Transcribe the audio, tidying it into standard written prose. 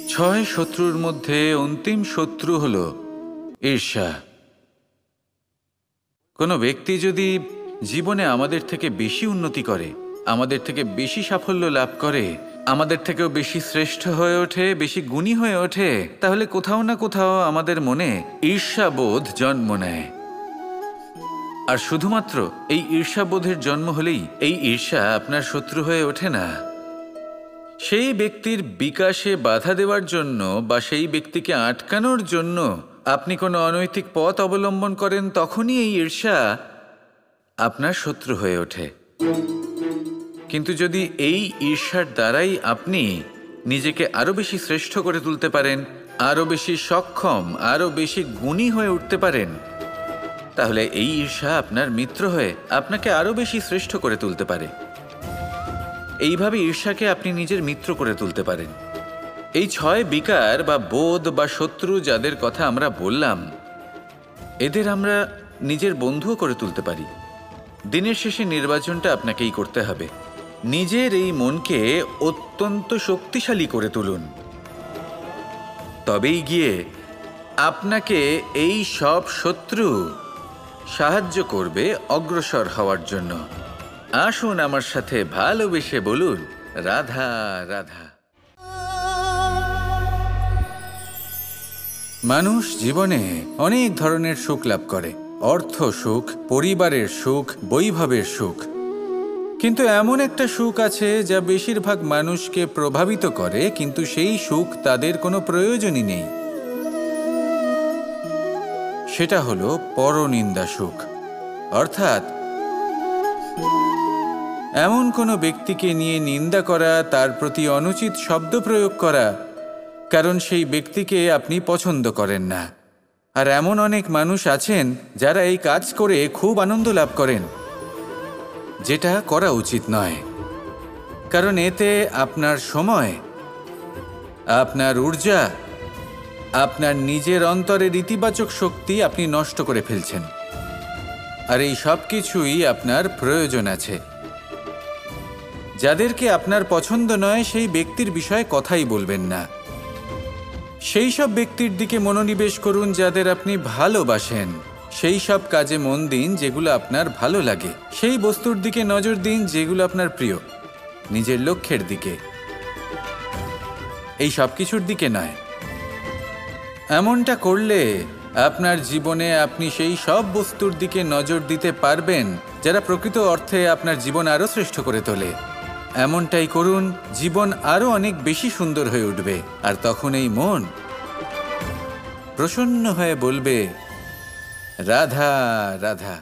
ছয় শত্রুর মধ্যে অন্তিম শত্রু হল ঈর্ষা। কোনো ব্যক্তি যদি জীবনে আমাদের থেকে বেশি উন্নতি করে, আমাদের থেকে বেশি সাফল্য লাভ করে, আমাদের থেকেও বেশি শ্রেষ্ঠ হয়ে ওঠে, বেশি গুণী হয়ে ওঠে, তাহলে কোথাও না কোথাও আমাদের মনে ঈর্ষাবোধ জন্ম নেয়। আর শুধুমাত্র এই ঈর্ষাবোধের জন্ম হলেই এই ঈর্ষা আপনার শত্রু হয়ে ওঠে না। সেই ব্যক্তির বিকাশে বাধা দেওয়ার জন্য বা সেই ব্যক্তিকে আটকানোর জন্য আপনি কোনো অনৈতিক পথ অবলম্বন করেন, তখনই এই ঈর্ষা আপনার শত্রু হয়ে ওঠে। কিন্তু যদি এই ঈর্ষার দ্বারাই আপনি নিজেকে আরও বেশি শ্রেষ্ঠ করে তুলতে পারেন, আরও বেশি সক্ষম, আরও বেশি গুণী হয়ে উঠতে পারেন, তাহলে এই ঈর্ষা আপনার মিত্র হয়ে আপনাকে আরও বেশি শ্রেষ্ঠ করে তুলতে পারে। এইভাবে ঈর্ষাকে আপনি নিজের মিত্র করে তুলতে পারেন। এই ছয় বিকার বা বোধ বা শত্রু যাদের কথা আমরা বললাম, এদের আমরা নিজের বন্ধুও করে তুলতে পারি। দিনের শেষে নির্বাচনটা আপনাকেই করতে হবে। নিজের এই মনকে অত্যন্ত শক্তিশালী করে তুলুন, তবেই গিয়ে আপনাকে এই সব শত্রু সাহায্য করবে অগ্রসর হওয়ার জন্য। আসুন আমার সাথে ভালোবেসে বলুন, রাধা রাধা। মানুষ জীবনে অনেক ধরনের সুখ লাভ করে, অর্থ সুখ, পরিবারের সুখ, বৈভবের সুখ। কিন্তু এমন একটা সুখ আছে যা বেশিরভাগ মানুষকে প্রভাবিত করে, কিন্তু সেই সুখ তাদের কোনো প্রয়োজনই নেই। সেটা হলো পরনিন্দা সুখ। অর্থাৎ এমন কোনো ব্যক্তিকে নিয়ে নিন্দা করা, তার প্রতি অনুচিত শব্দ প্রয়োগ করা, কারণ সেই ব্যক্তিকে আপনি পছন্দ করেন না। আর এমন অনেক মানুষ আছেন যারা এই কাজ করে খুব আনন্দ লাভ করেন, যেটা করা উচিত নয়। কারণ এতে আপনার সময়, আপনার ঊর্জা, আপনার নিজের অন্তরের ইতিবাচক শক্তি আপনি নষ্ট করে ফেলছেন। আর এই সব কিছুই আপনার প্রয়োজন আছে। যাদেরকে আপনার পছন্দ নয় সেই ব্যক্তির বিষয়ে কথাই বলবেন না। সেই সব ব্যক্তির দিকে মনোনিবেশ করুন যাদের আপনি ভালোবাসেন। সেই সব কাজে মন দিন যেগুলো আপনার ভালো লাগে। সেই বস্তুর দিকে নজর দিন যেগুলো আপনার প্রিয়, নিজের লক্ষ্যের দিকে, এই সব কিছুর দিকে নয়। এমনটা করলে আপনার জীবনে আপনি সেই সব বস্তুর দিকে নজর দিতে পারবেন যারা প্রকৃত অর্থে আপনার জীবন আরও শ্রেষ্ঠ করে তোলে। এমনটাই করুন, জীবন আরও অনেক বেশি সুন্দর হয়ে উঠবে। আর তখন এই মন প্রসন্ন হয়ে বলবে, রাধা রাধা।